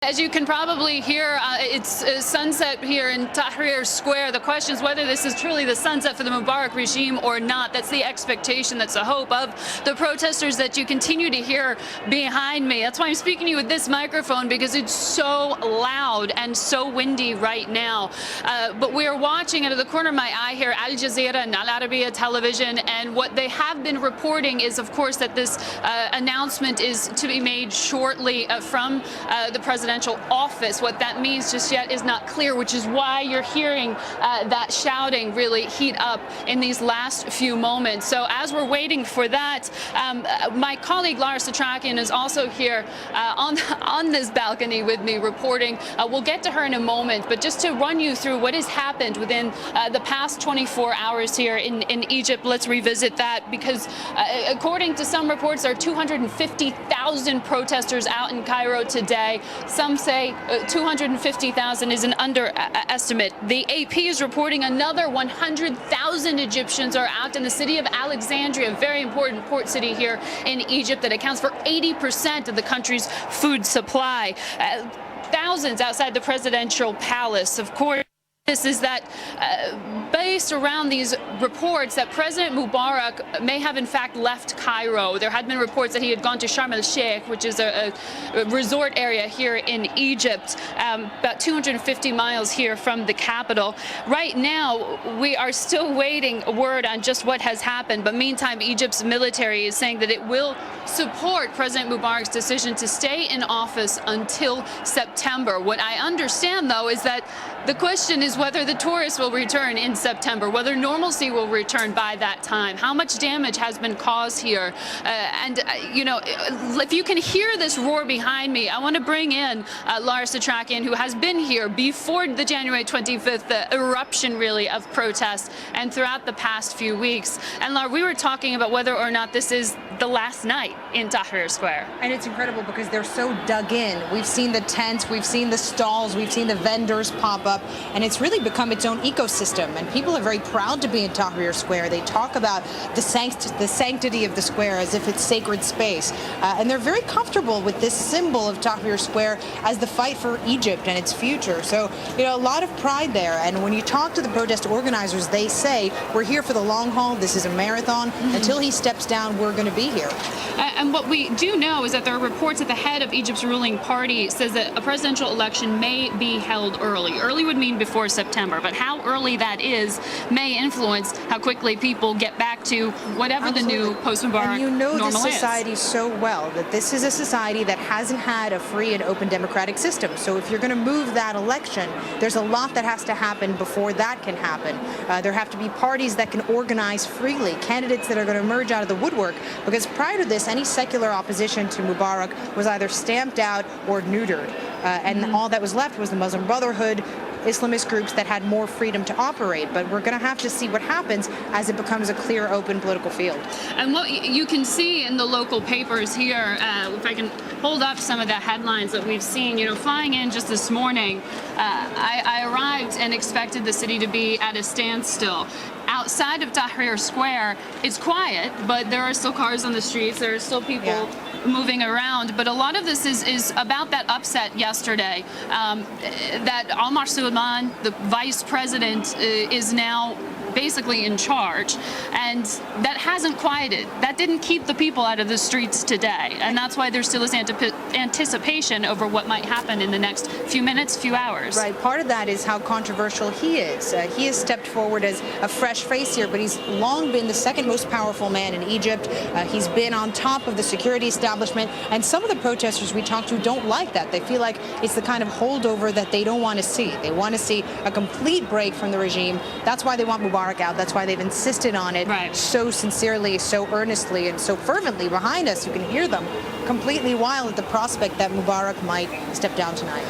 As you can probably hear, it's sunset here in Tahrir Square. The question is whether this is truly the sunset for the Mubarak regime or not. That's the expectation, that's the hope of the protesters that you continue to hear behind me. That's why I'm speaking to you with this microphone, because it's so loud and so windy right now. But we are watching out of the corner of my eye here Al Jazeera and Al Arabiya television, and what they have been reporting is, of course, that this announcement is to be made shortly from the presidential office. What that means just yet is not clear, which is why you're hearing that shouting really heat up in these last few moments. So as we're waiting for that, my colleague Lara Setrakian is also here on this balcony with me reporting. We'll get to her in a moment, but just to run you through what has happened within the past 24 hours here in Egypt, let's revisit that, because according to some reports, there are 250,000 protesters out in Cairo today. Some say 250,000 is an underestimate. The AP is reporting another 100,000 Egyptians are out in the city of Alexandria, a very important port city here in Egypt that accounts for 80% of the country's food supply. Thousands outside the presidential palace. Of course, this is that based around these reports that President Mubarak may have in fact left Cairo. There had been reports that he had gone to Sharm el-Sheikh, which is a resort area here in Egypt, about 250 miles here from the capital. Right now, we are still waiting word on just what has happened, but meantime, Egypt's military is saying that it will support President Mubarak's decision to stay in office until September. What I understand, though, is that the question is whether the tourists will return in September, whether normalcy will return by that time, how much damage has been caused here. You know, if you can hear this roar behind me, I want to bring in Lara Setrakian, who has been here before the January 25th eruption, really, of protests and throughout the past few weeks. And Lara, we were talking about whether or not this is the last night in Tahrir Square. And it's incredible because they're so dug in. We've seen the tents, we've seen the stalls, we've seen the vendors pop up, and it's really become its own ecosystem. And people are very proud to be in Tahrir Square. They talk about the sanctity of the square as if it's sacred space. And they're very comfortable with this symbol of Tahrir Square as the fight for Egypt and its future. So, you know, a lot of pride there. And when you talk to the protest organizers, they say, we're here for the long haul. This is a marathon. Until he steps down, we're going to be here. And what we do know is that there are reports that the head of Egypt's ruling party says that a presidential election may be held early. Early would mean before September, but how early that is may influence how quickly people get back to whatever the new post-Mubarak and you know normal this society so well, that this is a society that hasn't had a free and open democratic system. So if you're going to move that election, there's a lot that has to happen before that can happen. There have to be parties that can organize freely, candidates that are going to emerge out of the woodwork, because prior to this, any secular opposition to Mubarak was either stamped out or neutered. And all that was left was the Muslim Brotherhood, Islamist groups that had more freedom to operate. But we're going to have to see what happens as it becomes a clear, open political field. And what you can see in the local papers here, if I can hold up some of the headlines that we've seen, you know, flying in just this morning, I arrived and expected the city to be at a standstill. Outside of Tahrir Square, it's quiet, but there are still cars on the streets. There are still people moving around. But a lot of this is about that upset yesterday, that Omar Suleiman, the vice president, is now basically in charge, and that hasn't quieted. That didn't keep the people out of the streets today, and that's why there's still this anticipation over what might happen in the next few minutes, few hours. Right. Part of that is how controversial he is. He has stepped forward as a fresh face here, but he's long been the second most powerful man in Egypt. He's been on top of the security establishment, and some of the protesters we talked to don't like that. They feel like it's the kind of holdover that they don't want to see. They want to see a complete break from the regime. That's why they want Mubarak out. That's why they've insisted on it so sincerely, so earnestly, and so fervently. Behind us, you can hear them completely wild at the prospect that Mubarak might step down tonight.